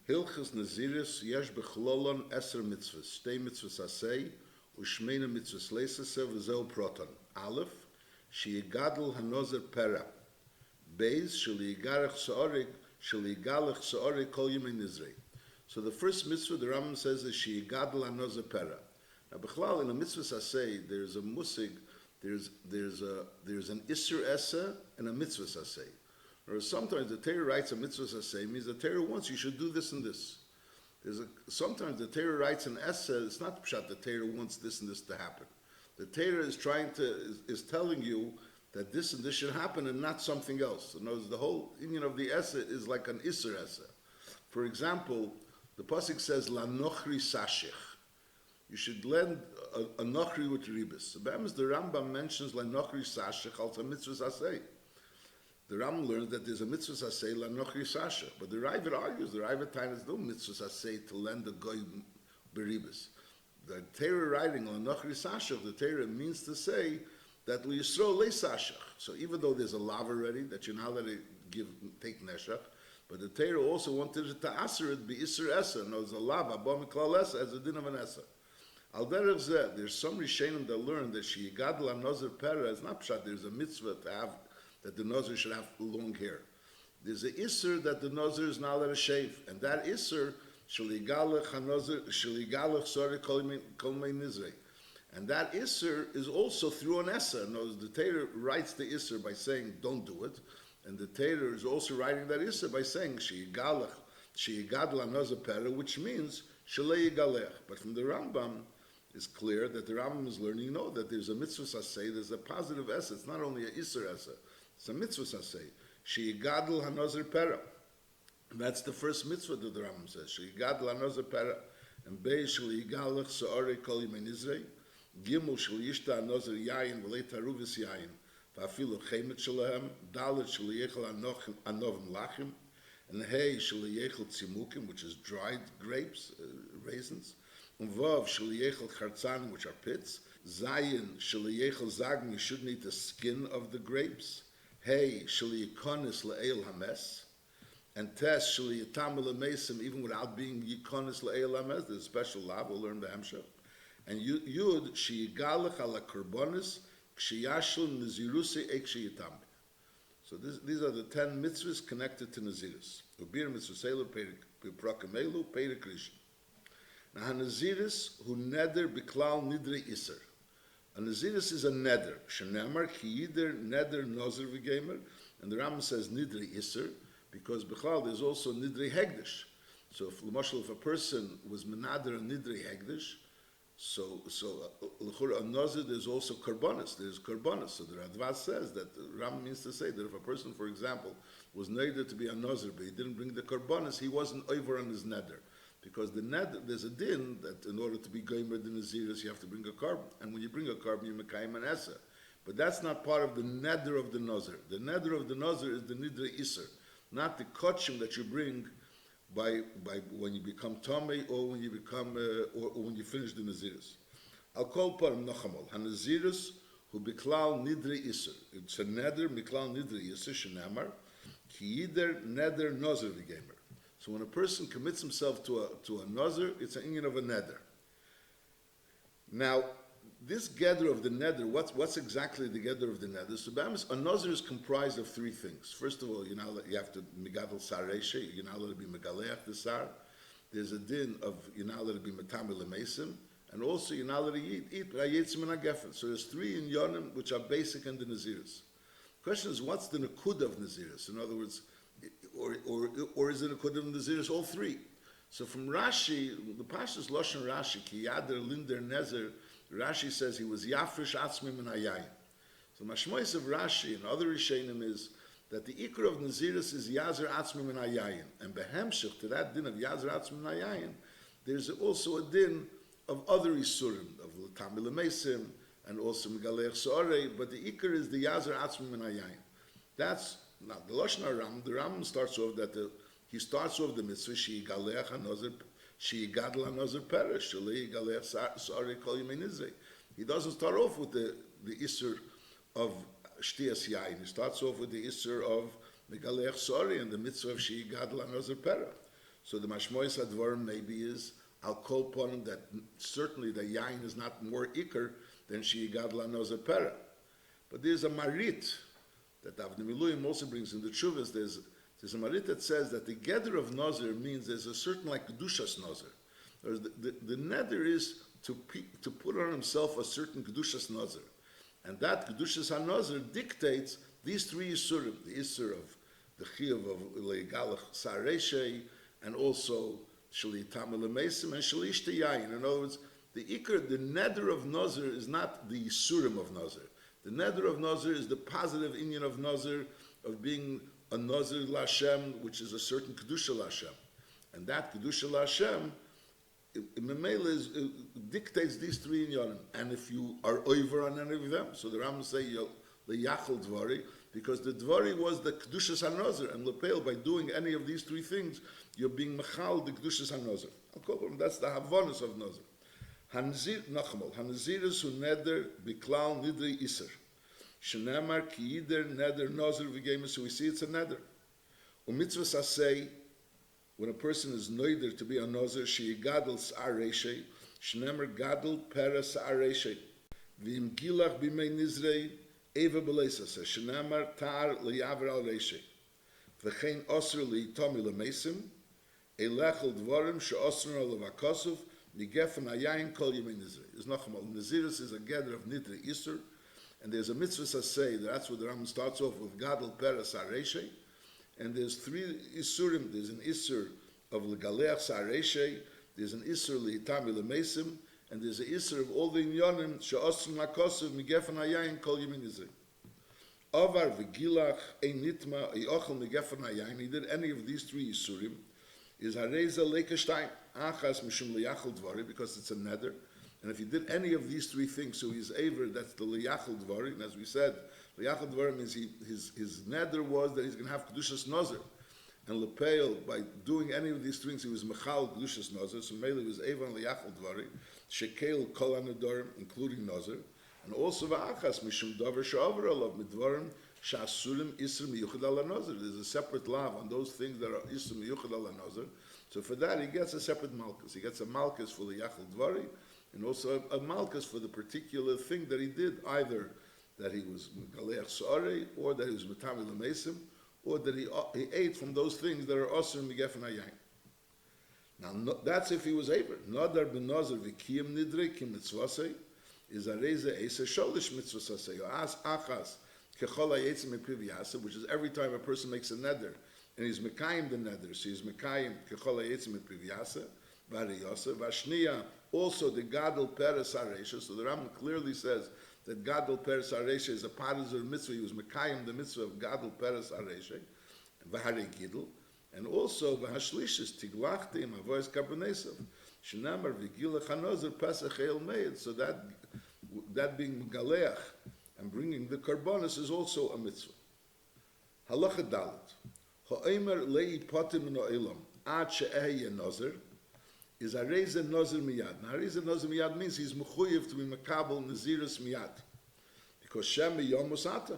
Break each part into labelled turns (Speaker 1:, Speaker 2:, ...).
Speaker 1: Hilchas Naziris yesh bechlolon eser mitzvahs, shtei mitzvahs asay, u'shmeina mitzvahs leisase v'zeu proton. Aleph, sheyigadol hanozer pera. Beis, sheliyigalech sa'ori kol yimei nizrei. So the first mitzvah the Rambam says is sheyigadol hanozer pera. Now, b'chlal, in a mitzvah asay, there's a musig, there's an isur esa and a mitzvah asay. Or sometimes the Torah writes a mitzvah asay means the Torah wants you should do this and this. Sometimes the Torah writes an essa. It's not pshat the Torah wants this and this to happen. The Torah is is telling you that this and this should happen and not something else. In other words, the whole union of the essa is like an isur essa. For example, the pasuk says la nochri sashich. You should lend a nochri with ribis. The Rambam mentions la nochri sashich also mitzvah asay. The Rambam learns that there's a mitzvah asay la nochri sashich, but the Ravid argues the Ravid time is no mitzvah asay to lend a goy beribis. The Torah writing la nochri sashich, the Torah means to say that li yisrael le sashich. So even though there's a law already that you're not allowed to take neshach, but the Torah also wanted it to aser it be isur esa. No, there's a lava abom klal esa as a din of an esa. Al derech zeh, there's some rishonim that learn that sheyigadol hanozer pera is not pshat. There's a mitzvah to have that the Nazir should have long hair. There's an isser that the Nazir is not allowed to shave, and that isser sheligalech sori kol mei nizrei, and that isser is also through an essa. Knows the Torah writes the isser by saying don't do it, and the Torah is also writing that isser by saying sheyigadol hanozer pera, which means shelei yigalech. But from the Rambam, it's clear that the Rambam is learning, that there's a mitzvah asay, there's a positive essa. It's not only a isser essa. It's a mitzvah asay. Sheyigadol hanozer pera. That's the first mitzvah that the Rambam says. Sheyigadol hanozer pera. And beis sheliyigalech sa'orei kol yimei nizrei. Gimel sheliyishta hanozer yayin v'lei taruvis yayin. V'afilu chemet shelahem. Dalet sheliyechel anovim lachim. And hey sheliyechel tzimukim, which is dried grapes, raisins. And vav sheliyechel chartzanim, which are pits. Zayin sheliyechel zagim, you shouldn't eat the skin of the grapes. Hey, shali yikonis le'el hames, and tes shali yitam le'mesim, even without being yikonis le'el hames, there's a special law, we'll learn the hemshech. And yud, sheyigalech ala korbonis, kshiyashul naziruse ek sheyitam. So these are the 10 mitzvahs connected to Naziris. Ubir mitzvah seilu, peirik rishon. Now, Naziris, hu neder biklal nidre iser. A Naziris is a neder. Shenemar ki yider neder nozer v'gemer. And the Rambam says nidre iser, because b'chlal there's also nidre hegdish. So if a person was menader a nidre hegdish, so l'chura a nozer, there's also karbonis. There's karbonis. So the Radvaz says that the Rambam means to say that if a person, for example, was neder to be a nozer, but he didn't bring the karbonis, he wasn't over on his neder. Because the neder, there's a din that in order to be goymer the naziris, you have to bring a carbon. And when you bring a carbon, you mekayim an esa. But that's not part of the neder of the nazir. The neder of the nazir is the nidre iser, not the kotchim that you bring by when you become tomei or when you become or when you finish the naziris. I'll call param nochamal hanaziris who biklal nidre iser. It's a neder miklal nidre iser shenamar ki yider neder nazir v'gemer. So when a person commits himself to a nazir, it's an inyan of a neder. Now, this gather of the neder, what's exactly the gather of the neder? So a nazir is comprised of 3 things. First of all, you have to megadol sareshe, you're not allowed to be megaleach the sar. There's a din of you're not allowed to be metamel lemesim, and also you're not allowed to eat rayetzim and agefen. So there's 3 in yonim which are basic in the naziris. The question is, what's the nakud of naziris? In other words, or is it a kodem naziris? All 3. So from Rashi, the Pashas Lashon Rashi, ki yader linder nezer, Rashi says he was yafresh atzmim and hayayin. So mashmois of Rashi and other Rishonim is that the ikar of naziris is yazer atzmim and hayayin, and behemshich to that din of yazer atzmim and hayayin, there's also a din of other isurim of l'tamil mesim and also megalech soarei, but the ikar is the yazer atzmim and hayayin. That's now the Lashon Ram. The Ram starts off that he starts off the mitzvah sheyigalech hanozer sheyigadol hanozer perish shelei yigalech sari kol yimei nizrei. He doesn't start off with the isur of shtiyas yayin. He starts off with the isur of megalech sari and the mitzvah of sheyigadol hanozer perish. So the mashmois advarim maybe is I'll call upon him that certainly the yain is not more ikr than sheyigadla nozer pera. But there's a marit that Avnei Miluim also brings in the Chuvas. There's a marit that says that the gather of nozer means there's a certain like kedushas nozer. The neder is to put on himself a certain kedushas nozer, and that kedushas hanozer dictates these three isurim: the isur of the chiyuv of leigalach sareshe, and also shali tamel mesim and shalish yayin. In other words, the neder of nozer is not the isurim of nozer. The neder of nozer is the positive inyan of nozer, of being a nozer l'Hashem, which is a certain kedusha l'Hashem, and that kedusha l'Hashem dictates these three inyanim. And if you are over on any of them, so the Rambam say leyachol dvari, because the dvari was the kedushas hanozer, and lepel, by doing any of these three things, you're being mechal the kedushas hanozer. I'll call them, that's the havonis of nozer. Hanazir nachmal, hanazir is hu neder biklal nidri iser. Shenamar ki yider neder nozer v'gemes, so we see it's a neder. Umitzvah say, when a person is noider to be a nozer, she gadol sa'ar reshe, shnemer gadol pera sa'ar reshe, v'im gilach b'mei nizrei, eva b'leisase, shnemer tar li'aver al reshe, v'chein osr li'itomi l'mesim, elechel dvorim she'osr al l'vakosov, nigefen hayayin kol yemei nizrei. There's nochmal, Nazirus is a gather of nidri isur, and there's a mitzvah say, that's what the Rambam starts off with, gadol pera sa'ar reshe. And there's three isurim. There's an isur of legaleach sa'areshe, there's an isur li'itami l'mesim, and there's an isur of all the inyanim she'osrim lakosov migefen hayayin kol yemin nizrei. Avar v'gilach ein nitma yochel migefen hayayin. He did any of these three isurim. Is hareza lekestein achas mishum liyachol dvari, because it's a neder. And if he did any of these three things, so he's aver, that's the liyachol dvari. And as we said, liyachol dvari means his neder was that he's going to have kedushas nozer. And lepeil, by doing any of these things, he was mechal kedushas nozer. So mainly was aver and liyachol dvari, shekel kol anadorim, including nozer, and also va'achas mishum davar she'avar alav midvarim sha'asurim isr miyuchad ala nozer. There's a separate lav on those things that are isr miyuchad ala nozer. So for that, he gets a separate malchus. He gets a malchus for the yachol dvari, and also a malchus for the particular thing that he did, either that he was Galeach Sa'arei, or that he was Matami L'Mesim, or that he ate from those things that are Osir Migefen HaYayin. Now, that's if he was able. Nadar ben Nazir v'kiyim nidrei ki mitzvasei, is areze eise sholish mitzvasei, or as achas kechol hayetzim mepiv yaseh, which is every time a person makes a neder, and he's mekayim the neder, so he's mekayim kechol hayetzim mepiv yaseh, v'ari yaseh, v'ashniya, also the gadol peres haresha. So the Rambam clearly says that gadol peres haresha is a part of the mitzvah. He was mekayim the mitzvah of gadol peres haresha, v'harei gidol, and also v'hashlish is tiglachtim avois karbonesav, shenamar v'gilach hanozer pesach el meid. So that being megaleach and bringing the karbonis is also a mitzvah. Halacha dalet ha'omer lei potim no elam ad she'eh nozer is a reza nozer miyad. Now, reza nozer miyad means he's mechuyev to be makabel nazirus miyad, because shem yom musata,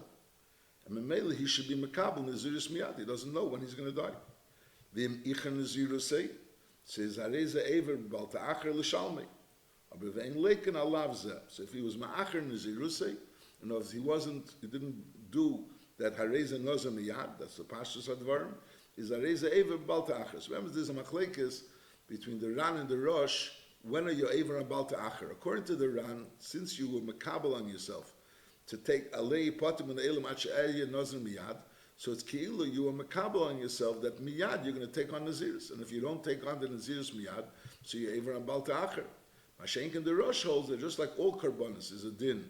Speaker 1: and memele he should be makabel nazirus miyad. He doesn't know when he's going to die. V'im icher nazirus say says a reza ever bal ta'acher l'shalmei, aber ve'en leken alav zeh. So if he was ma'acher nazirus say, and if he didn't do that hareza nozer miyad, that's the pashtus advarim, is a reza ever bal ta'acher. So remember, there's a machlekes between the Ran and the Rosh, when are you Ever Abal Ta'acher? According to the Ran, since you were makabel on yourself to take Alei Potim and Elam Ach'ayya Nazir Miyad, so it's Ki'ilu, you were makabel on yourself that Miyad you're going to take on Nazirus. And if you don't take on the Nazirus Miyad, so you're Ever Abal Ta'acher. Mashenk and the Rosh holds that just like all Karbonis is a din,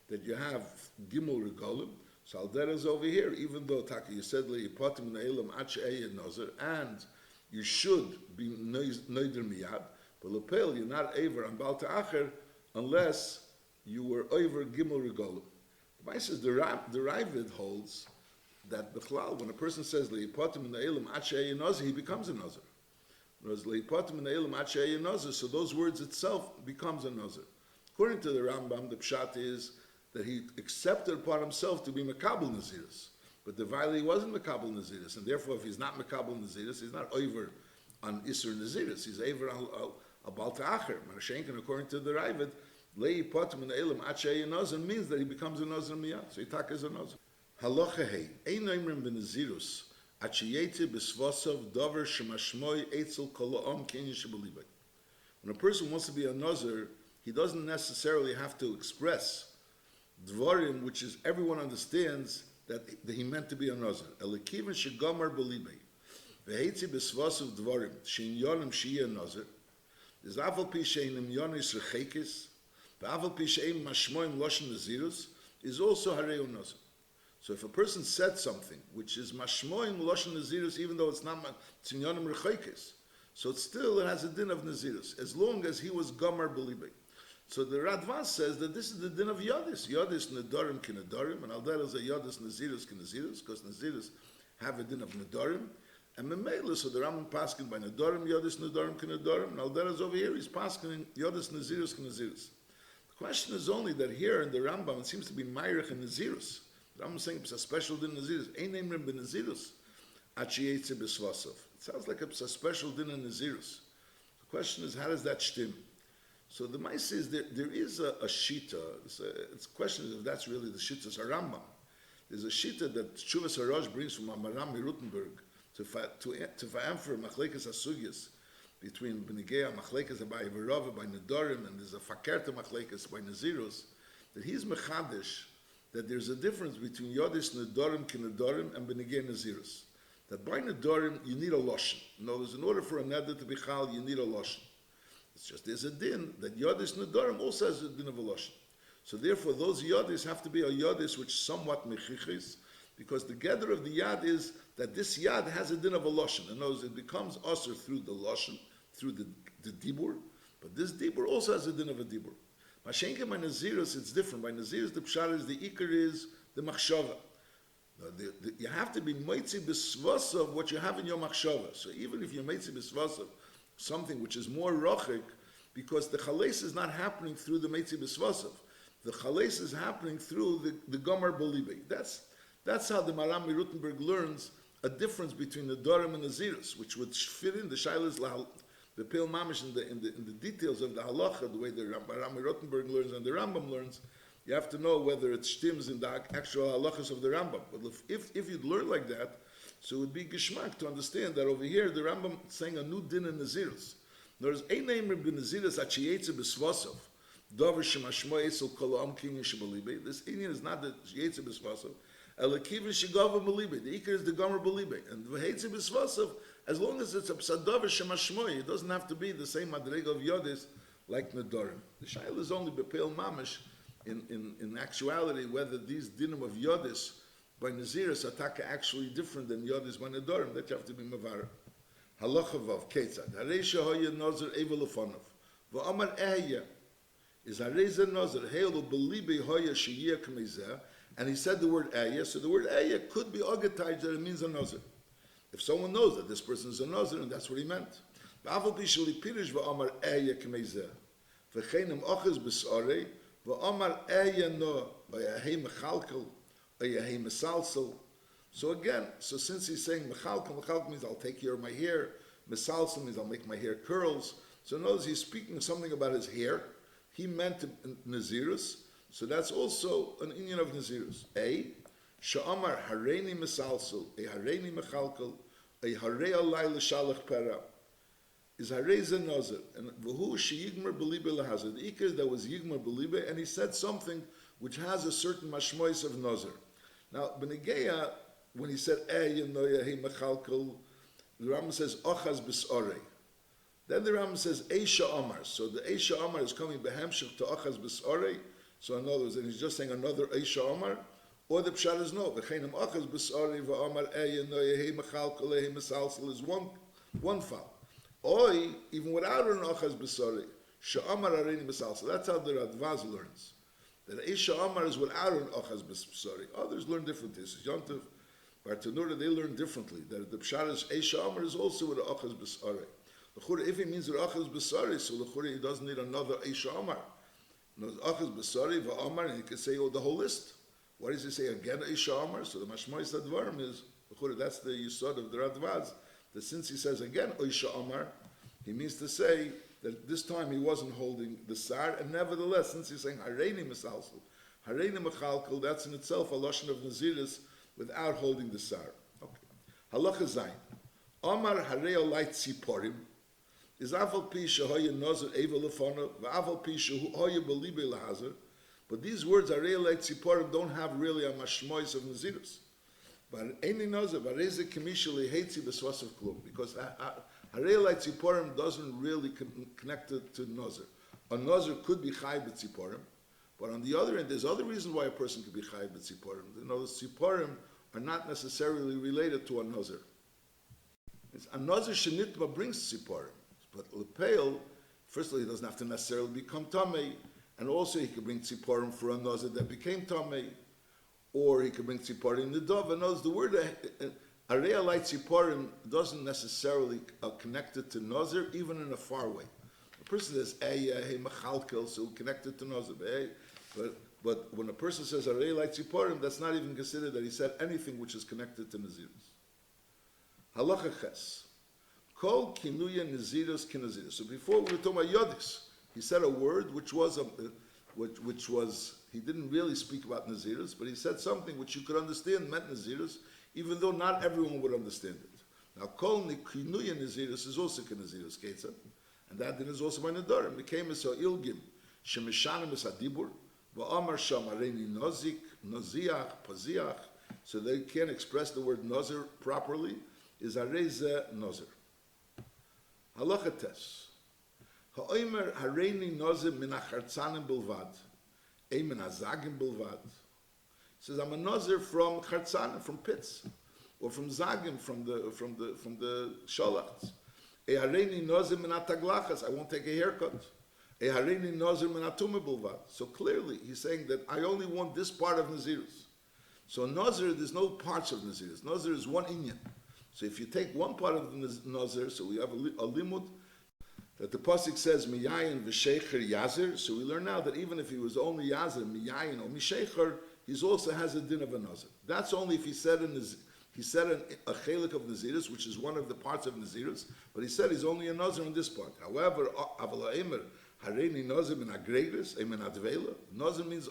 Speaker 1: that you have Gimel Regolim, so Aldera is over here, even though Taka, you said Lei Potim and Elam Ach'ayya Nazir, and you should be noider miyad, but lepel you're not over on bal ta'acher unless you were over gimel regolim. The Bible says the Ravid holds that b'chlal, when a person says leipotim in the elam achei nazir, he becomes a nazir. Whereas leipotim in the elam achei nazir, so those words itself becomes a nazir. According to the Rambam, the pshat is that he accepted upon himself to be makabel nazirus. But the Vaili wasn't Mekabel Naziris, and therefore if he's not Mekabel Naziris, he's not over on Isser Naziris. He's Ever al Balta'acher. Marashenkin, according to the Ravid, Lei Potem in Elam Achei Nazir means that he becomes a Nazir Miyad. So he is a Nazir. Halacha Hey, Ein Noimrim ben Nazirus, Achiyete Besvosov Dover Shemashmoi Eitzel Koloam Kenyan Shebelibay. When a person wants to be a Nazir, he doesn't necessarily have to express Dvarim, which is everyone understands that he meant to be a Nazir. Elekivin Shegamar Belibay. Vehetzi Besvosov Dvarim, Shein Yonim Shiyah Nazir. Is Aval Pi Sheinim Yonis Rechekis, Aval Pi Sheim Mashmoim Loshen Nazirus, is also Hareo Nazir. So if a person said something which is mashmoim loshen nazirus, even though it's not tzimyonim rechaykes, so it has a din of nazirus, as long as he was gomer belibay. So the Radvan says that this is the din of yodis. Yodis nedarim ki nedarim, and aldel is a yodis nazirus ki nazirus, because nazirus have a din of nedarim, and memela, so the Rambam paskin by nedarim, yodis nedarim ki nedarim, and aldel is over here, he's paskin yodis nazirus ki nazirus. The question is only that here in the Rambam, it seems to be mayrich and nazirus. I'm saying it's a special din nazirus. Ein nemrim ben nazirus. Achiyetze besvasov. It sounds like it's a special din in nazirus. The question is, how does that stem? So the Maisa is there is a shita. It's a question if that's really the shita Rambam. There's a shita that Shuvas Harash brings from Amaram Rutenberg to for machlekes asugyas between Benigea machlekes by Verova by Nedarim, and there's a fakerta machlekes by nazirus, that he's mechadish that there's a difference between Yodis Nedarim Kinedarim and Benigay Nazirus. That by Nedarim you need a Loshen. In other words, in order for a Neder to be Chal, you need a Loshen. It's just there's a din that Yodis Nedarim also has a din of a Loshen. So therefore those Yodis have to be a Yodis which somewhat mechichis, because the gather of the Yad is that this Yad has a din of a Loshen. In other words, it becomes Asr through the Loshen, through the Dibur, but this Dibur also has a din of a Dibur. Mashenke by Nazirus, it's different. By Nazirus, the pshar is, the ikar is the machshava. You have to be moitzi b'svasov what you have in your machshava. So even if you're moitzi b'svasov, something which is more rochik, because the chales is not happening through the moitzi b'svasov. The chales is happening through the gomer belibi. That's how the Maram Rutenberg learns a difference between the Dorim and Nazirus, which would fit in the shailas the Pil Mamish in the details of the halacha, the way the Rambam Rottenberg learns and the Rambam learns, you have to know whether it stims in the actual halachas of the Rambam. But if you'd learn like that, so it would be geschmack to understand that over here the Rambam is saying a new din in Nazirus. There's a name in Nazirus achiyetze b'svasov, davar shemashmo esel kol am kinyan shebalibe. This Indian is not the chiyetze b'svasov. Elekivin shegava belibe. The ikar is the gomer belibe, and v'hetze b'svasov. As long as it's a psadavar shemashmoy, it doesn't have to be the same madrega of yodis like nedarim. The shaila is only bepel mamish in actuality whether these dinim of yodis by nazirus are actually different than yodis by nedarim. That you have to be mavar. Halacha vav ketzad hareisha hoya nazir evelofonov va'amar ehya is hareza nazir heilu belibi hoya sheyia k'mezeh, and he said the word ehya. So the word ehya could be ogatized that it means a nazir. If someone knows that this person is a Nazir, and that's what he meant. So again, since he's saying mechalkel means I'll take care of my hair, mesalsel means I'll make my hair curls. So notice he's speaking something about his hair. He meant Nazirus, so that's also an Indian of Nazirus. Sha'amar hareini mesalsel, a hareini mechalkel, a harei alai l'shalach pera, is harei nazir, and v'hu sheyigmer belibe lahazir. The ikar that was yigmer belibe, and he said something which has a certain mashmois of nazir. Now, Benegeya, when he said noya he mechalkel, the Rambam says ochaz b'sorei. Then the Rambam says eisha amar. So the eisha amar is coming behemshich to ochaz b'sorei. So in other words, and he's just saying another eisha amar. Or the pshat is no. V'cheinem achaz b'sari v'amar eya noyehei mechal kolehei mesalsel is one fal. Oi, even without an achaz b'sari, she'amar areini mesalsel. That's how the Radvaz learns. That Eisha Amar is without an achaz b'sari. Others learn differently. So Yontiv, Bartanura, they learn differently. That the pshat is Eisha Amar is also with an achaz b'sari. If he means with achaz b'sari, so he doesn't need another Eisha Amar. No, achaz b'sari v'amar, and he can say the whole list. Why does he say again Eisha Amar? So the Mashmois Advarim is, that's the Yisod of the Radvaz, that since he says again, Oisha Omar, he means to say that this time he wasn't holding the sar, and nevertheless, since he's saying Hareini Misalsel, Hareini Mechalkel, that's in itself a Lashon of Naziris without holding the sar. Okay. Halacha Zayin. Omar Hareo Light Tziporim is Aval Pi Shehoye Nazir Eva Lefono, V'Aval Pi Shehoye Belibe Lahazer. But these words, Hareo Light Tziporim, don't have really a mashmois of Naziris. But Eini Nazir, Vareze Kemisha Lehetzi B'Swas of Klum, because Harei Light Tziporim doesn't really connect it to Nazir. A Nazir could be Chai B'Tziporim, but on the other end, there's other reasons why a person could be Chai B'Tziporim. You know, the Tziporim are not necessarily related to a Nazir. A Nazir Shenitma brings Tziporim, but Lepeil, firstly, he doesn't have to necessarily become Tamei, and also he could bring Tziporim for a Nazir that became Tamei, or he could bring Tziporim in the Dove. And notice the word Areya Light Tziporim doesn't necessarily connect it to Nazir, even in a far way. A person says, hey, Machalkel, so connected to Nazir. But when a person says Areya Light Tziporim, that's not even considered that he said anything which is connected to Naziris. Halacha Ches. Kol kinuya Naziros kinaziros. So before we were talking about Yodis, he said a word which was he didn't really speak about Naziris, but he said something which you could understand meant Naziris, even though not everyone would understand it. Now, Kol Kinuya Naziris is also Naziris Ketza, and that then is also by Nadarim. Became so Ilgim, Shemishanim is Adibur, Va'amar Sham Areni Nozik, Noziach, Paziach, so they can't express the word Nazir properly, is Areze Nazir. Halacha Tes. Ha'omer Hareni Nazir min Achartzanim Bilvad. Eimen Azagim Bilvad. Says I'm a Nazir from Chartzanim, from pits, or from Zagim, from the Sholachs. Hareini Nazir min Ataglachas. I won't take a haircut. Hareini Nazir min Atume Bilvad. So clearly he's saying that I only want this part of Nazirus. So Nazir, there's no parts of Nazirus. Nazir is one inyan. So if you take one part of the Nazir, so we have a limud that the pasuk says miyayin v'shecher yazir. So we learn now that even if he was only yazir miyayin or mishecher, he also has a din of a nazir. That's only if he said a chelik of nazirus, which is one of the parts of nazirus. But he said he's only a nazir on this part. However, aval hareini nazir min agregus min advela. Nazir means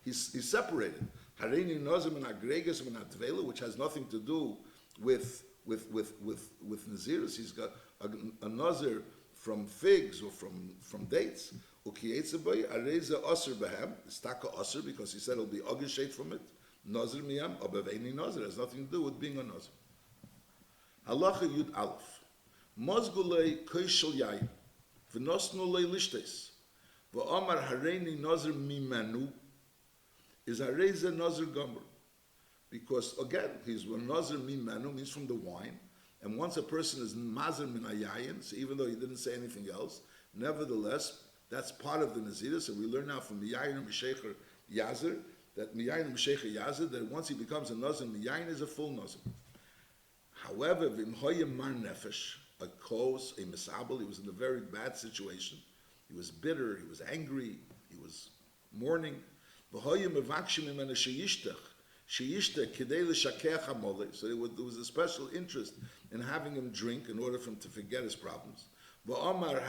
Speaker 1: he's separated. Hareini nazir min agregus min advela, which has nothing to do with nazirus. He's got a nazir from figs or from dates. Ukiyetzaboy areza aser behem. It's taka aser because he said it'll be agishet from it. Nazir miyam abaveni nazir has nothing to do with being a nazir. Halacha Yud Aleph. Mozgulei koishel yayin v'nosnulei lishtes v'amar hareini nazir mimanu is areza nazir gomer. Because again, he's a nazir mimanu means from the wine. And once a person is mazir min ayayin, so even though he didn't say anything else, nevertheless, that's part of the nazir. So we learn now from miyayin and mishecher yazir, that miyayin and mishecher yazir, that once he becomes a nazir, miyayin is a full nazir. However, v'imhoyim mar nefesh, a kos, a misabel, he was in a very bad situation. He was bitter, he was angry, he was mourning. V'hoyim mevakshim imena sheyishtach, so there was a special interest in having him drink in order for him to forget his problems. So over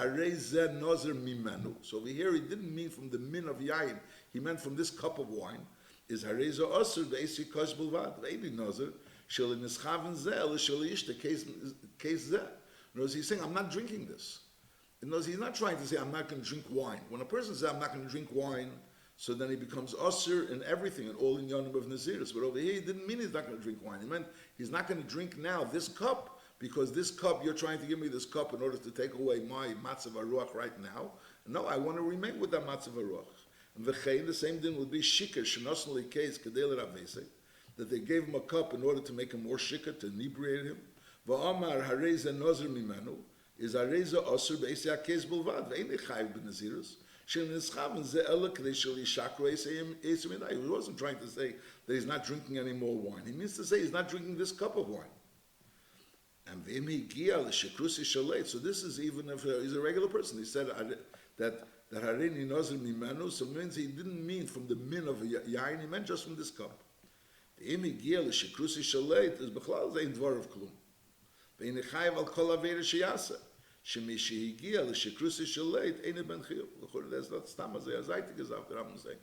Speaker 1: here he didn't mean from the min of yayin, he meant from this cup of wine. Is hareza osir be'esi kosh bulvad. Ve'edi nazir shel nischaven zeh shel yishte case zeh. In other words, he's saying, I'm not drinking this. In other words, he's not trying to say, I'm not going to drink wine. When a person says, I'm not going to drink wine, so then he becomes usher in everything, and all in yonim of Nazirus. But over here, he didn't mean he's not going to drink wine. He meant he's not going to drink now this cup, because this cup, you're trying to give me this cup in order to take away my matzav aruach right now. No, I want to remain with that matzav aruach. And the same thing would be shikar, shenosnali case, kadel ravese, that they gave him a cup in order to make him more shikar, to inebriate him. Va'amar hareza nazir mimanu, is hareza usher be'esi ha-kes bulvad, ve'ene chayiv b'nazirus. He wasn't trying to say that he's not drinking any more wine. He means to say he's not drinking this cup of wine. And so this is even if he's a regular person. He said that Harini Nazir Mimanu, so it means he didn't mean from the min of yain, he meant just from this cup. The is Bechlal Zayin Dvar of Klum. Ve'in chayav al kol avera sheyasa. Shemi shehigia l'shekrusi shaleit eine ben chiyuv. L'chur, that's not stam as azaytik gesagt, the Rambam saying.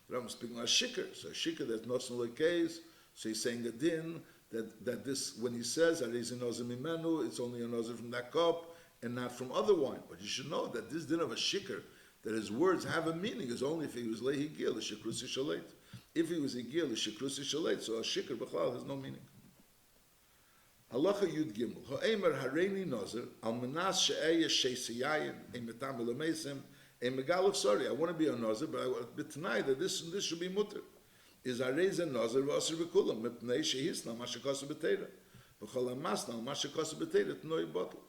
Speaker 1: The Rambam speaking about shikr. So shikr, that's not no case. So he's saying a din that this, when he says Ariz nozer mimenu, it's only a nozer from that cup and not from other wine. But you should know that this din of a shikr, that his words have a meaning, is only if he was lehigil l'shekrusi shaleit. If he was higil l'shekrusi shaleit, so a shikr b'chlal has no meaning. Halacha Yud Gimel. Ha'emer hareini nozer al menas she'eya sheisiyayin emetam elamesim emegaluf. Sorry, I want to be a nozer, but tonight that this should be mutter. Is hareza nozer v'aser b'kulam mipnei shehisna mashakasa b'teira v'chol hamasna mashakasa b'teira t'noi bottle.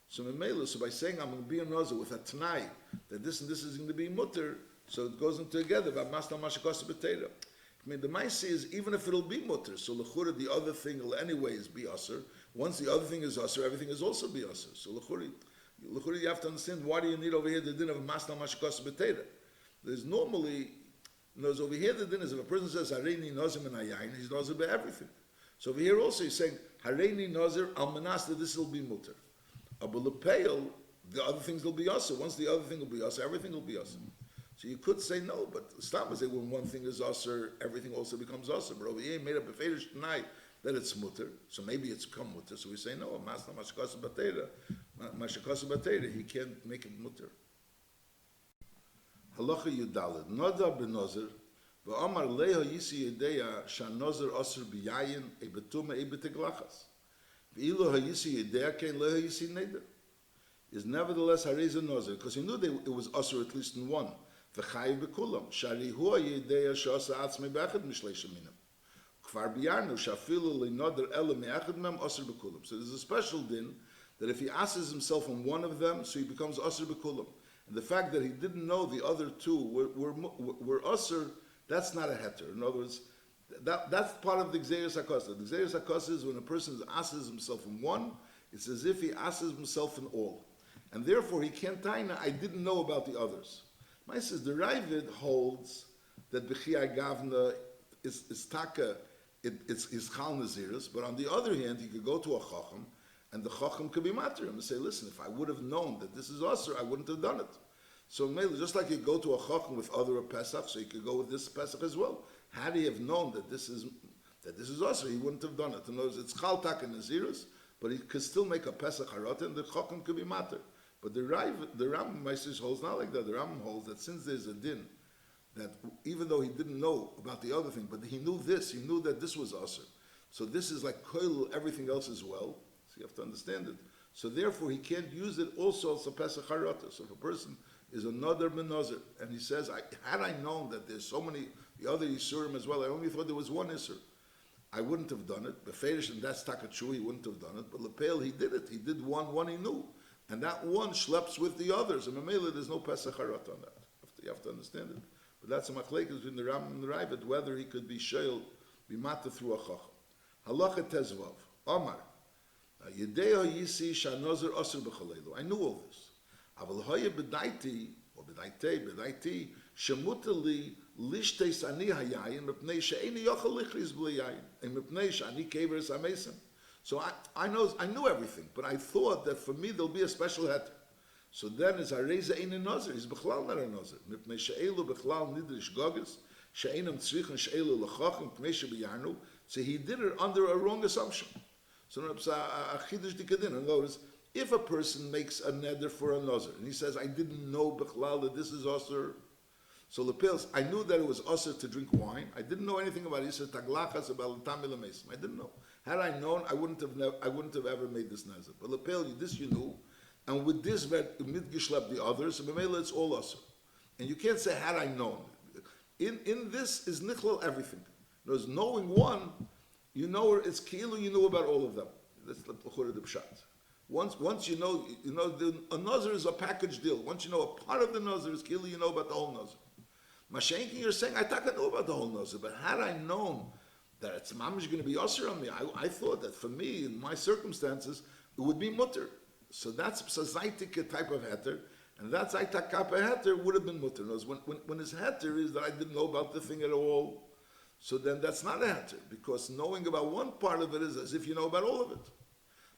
Speaker 1: So by saying I'm going to be a nozer with a t'nai that this and this is going to be mutter, so it goes into together. V'amasna mashakasa b'teira. I mean, the Maisi is even if it'll be mutter, so l'chura the other thing will anyways be aser. Once the other thing is aser, everything is also be aser. So l'chura you have to understand why do you need over here the din of masna mashakos b'teira? There's normally, over here the din is if a person says hareini nozir min hayayin, he's nozir by everything. So over here also he's saying hareini nozir al manasta, this will be mutter. But l'peil, the other things will be aser. Once the other thing will be aser, everything will be aser. So you could say no, but stop and say when one thing is aser, everything also becomes aser. But over here he made up a fetish tonight that it's mutter, so maybe it's come mutter. So we say no, masna mashakasa b'teira, he can't make it mutter. Halacha Yudalid Noda b'nozer v'amar leho yisi yedeya shanozer aser b'yayin e betuma e beteglachas v'ilo hayisi yedeya kein leho yisi neder is nevertheless hareza nozer because he knew it was aser at least in one. V'chayiv b'kulam shari hua yedeya shasa atzmei b'echad mishlei sheminim kvar b'yarnu shafilu le'noder ele me'echad mem aser b'kulam. So there's a special din that if he asks himself on one of them, so he becomes aser b'kulam. And the fact that he didn't know the other two were aser, that's not a heter. In other words, that's part of the Gzeiras HaKosa. The Gzeiras HaKosa is when a person asks himself in one, it's as if he asks himself in all. And therefore he can't taina, I didn't know about the others. My says the Ravid holds that B'chia Gavna is taka, it's Chal Naziris, but on the other hand, he could go to a Chacham, and the Chacham could be matter him and say, listen, if I would have known that this is Aser, I wouldn't have done it. So just like you go to a Chacham with other Pesach, so you could go with this Pesach as well. Had he have known that this is Aser, he wouldn't have done it. In other words, it's Chaltak and Naziris, but he could still make a Pesach Harata, and the Chacham could be matter. But the Rambam Meister holds not like that. The Rambam holds that since there's a din, that even though he didn't know about the other thing, but he knew this, he knew that this was Aser. So this is like Koil, everything else as well. You have to understand it. So therefore, he can't use it also as a Pesach Harata. So if a person is another Menazir, and he says, had I known that there's so many, the other Yisurim as well, I only thought there was one Isur, I wouldn't have done it. Beferish, and that's Takachu, he wouldn't have done it. But Lepel, he did it. He did one he knew. And that one schleps with the others. And Mamela, there's no Pesach Harata on that. You have to understand it. But that's a machlekes between the Ram and the Ravid, whether he could be sheil, be mata through a chacham. Halacha Tezvav, Omar, Yedeo Yisi Shanozer Osir B'Chalelu. I knew all this. Aval Hoya B'daiti, or B'daiti, Shemutali Lishtes Ani Hayayin, Mepnei She'eni Yochel Lichris B'Yayin, and Mepnei She'ani Keveres Amesim. So I knew everything, but I thought that for me there'll be a special heter. So then it's Hareza Ein Nazir. He's B'chlal not a Nazir. Mipnei She'elu B'chlal Nidrish Gogas, She'enam Tzrichen She'elu L'chachim Pnei She'b'yarnu. So he did it under a wrong assumption. So in other words, if a person makes a neder for a Nazir, and he says, I didn't know B'chlal that this is Osir, so Lepils, I knew that it was Osir to drink wine. I didn't know anything about it. He said, Taglachas about L'tamil Amesim. I didn't know. Had I known, I wouldn't have ever made this Nazir. But Lepil, this you knew. And with this, mitgishlep the others, so B'meila it's all Osir. And you can't say, had I known. In this is nichlal everything. There's knowing one, you know it's kilu, you know about all of them. That's the B'chur the Pshat. Once you know a Nazir is a package deal. Once you know a part of the Nazir is kilu, you know about the whole Nazir. Mashenki, you're saying, I thought I know about the whole Nazir, but had I known that it's mamish going to be Osir on me, I thought that for me, in my circumstances, it would be mutter. So that's a zaitik type of heter, and that zaitak kappa heter would have been mutter. When his heter is that I didn't know about the thing at all, so then that's not a heter, because knowing about one part of it is as if you know about all of it.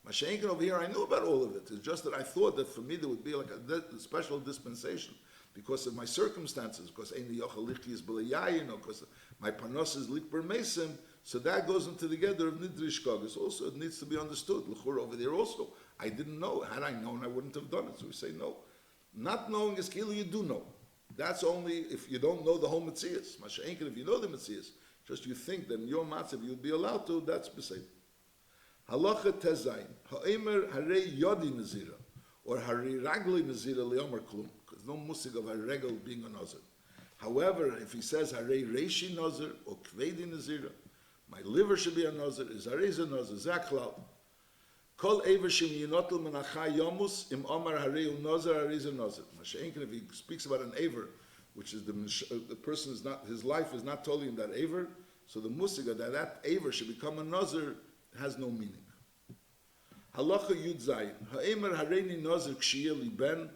Speaker 1: Mashenkin over here, I knew about all of it. It's just that I thought that for me there would be like a special dispensation because of my circumstances, because because my panos is likber mesim, so that goes into the gather of nidrish kogus. Also, it needs to be understood. L'chur over there also, I didn't know. Had I known, I wouldn't have done it. So we say no. Not knowing is kilo, you do know. That's only if you don't know the whole Metzias. Masha'enkin, if you know the Metzias, just you think that in your matzav you'd be allowed to, that's beside. Halacha tezayin, ha'emer harei yodi nazira, or harei ragli nazira liomar klum, because no musig of a regal being a nazir. However, if he says harei reishi nazir, or kvedi nazira, my liver should be a nazir, is harei nazir, zaklal. Kol ever shim yinotel menachai yomus im omar harei nazir harei nazir. Masha'enkin, if he speaks about an aver, which is the person is not, his life is not totally in that aver, so the musig that aver should become a nazir has no meaning. Halacha Yud Zayin. Ha'emer hareini nazir k'shiyeh li ben,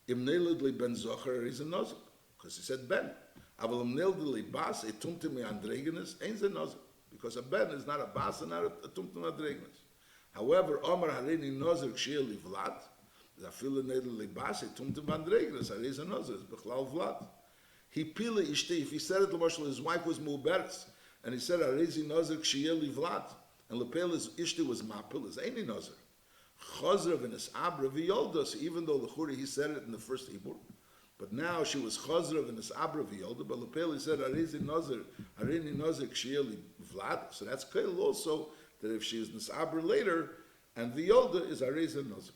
Speaker 1: im neled li ben zocher, he's a nazir. Because he said ben. Aval im neled li bas, etumtim andregenes, ain't a nazir. Because a ben is not a bas and not a tumtim andregenes. However, Omer hareini nazir k'shiyeh li vlad, zafil neled li bas, etumtim andregenes, he's a nazir, it's bechlal vlad. He pile ishti, if he said it, his wife was mu'beres, and he said, harezi nazir k'shiyeh li vlad, and Lepela's ishti was mapil, is any nazir. Chazra v'nes abra v'yoldas, even though the Churi, he said it in the first Hebrew, but now she was Chazra v'nes abra v'yolda, but Lepela said, Arezi nazir, Arini nazir k'shiyeli vlad, so that's kail also, that if she is nes abra later, and v'yolda is Arezi nazir.